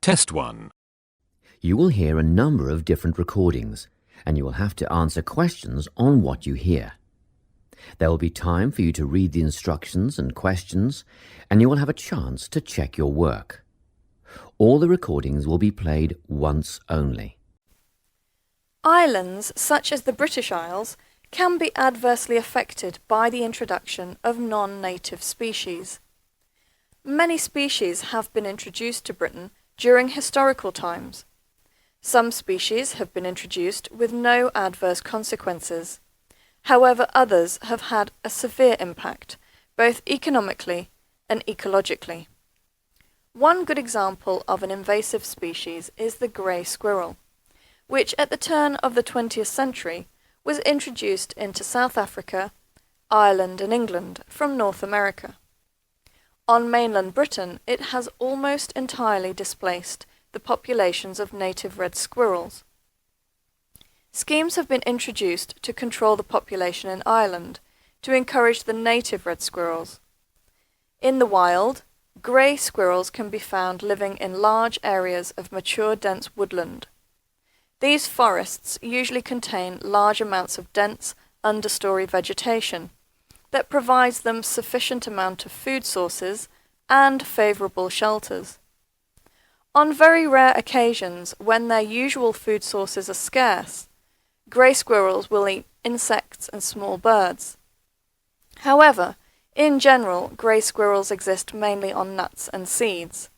Test 1. You will hear a number of different recordings, and you will have to answer questions on what you hear. There will be time for you to read the instructions and questions, and you will have a chance to check your work. All the recordings will be played once only. Islands, such as the British Isles, can be adversely affected by the introduction of non-native species. Many species have been introduced to Britain during historical times. Some species have been introduced with no adverse consequences. However, others have had a severe impact, both economically and ecologically. One good example of an invasive species is the grey squirrel, which at the turn of the 20th century was introduced into South Africa, Ireland and England from North America. On mainland Britain, it has almost entirely displaced the populations of native red squirrels. Schemes have been introduced to control the population in Ireland to encourage the native red squirrels. In the wild, grey squirrels can be found living in large areas of mature dense woodland. These forests usually contain large amounts of dense understory vegetation that provides them sufficient amount of food sources and favourable shelters. On very rare occasions, when their usual food sources are scarce, grey squirrels will eat insects and small birds. However, in general, grey squirrels exist mainly on nuts and seeds.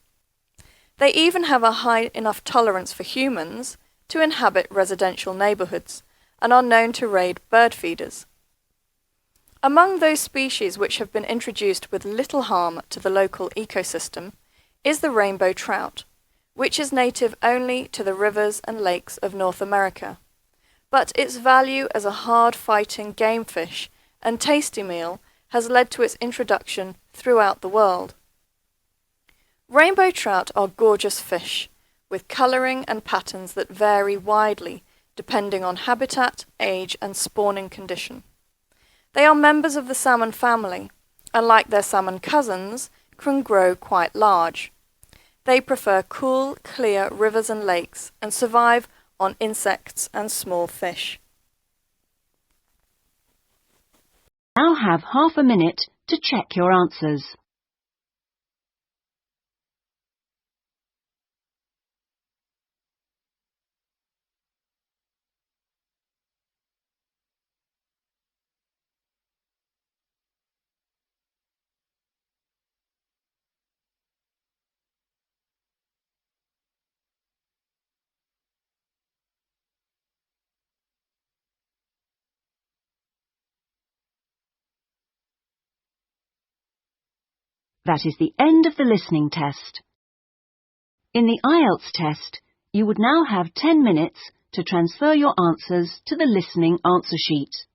They even have a high enough tolerance for humans to inhabit residential neighbourhoods and are known to raid bird feeders. Among those species which have been introduced with little harm to the local ecosystem is the rainbow trout, which is native only to the rivers and lakes of North America, but its value as a hard-fighting game fish and tasty meal has led to its introduction throughout the world. Rainbow trout are gorgeous fish, with colouring and patterns that vary widely depending on habitat, age and spawning condition. They are members of the salmon family, and like their salmon cousins, can grow quite large. They prefer cool, clear rivers and lakes and survive on insects and small fish. Now have half a minute to check your answers. That is the end of the listening test. In the IELTS test, you would now have 10 minutes to transfer your answers to the listening answer sheet.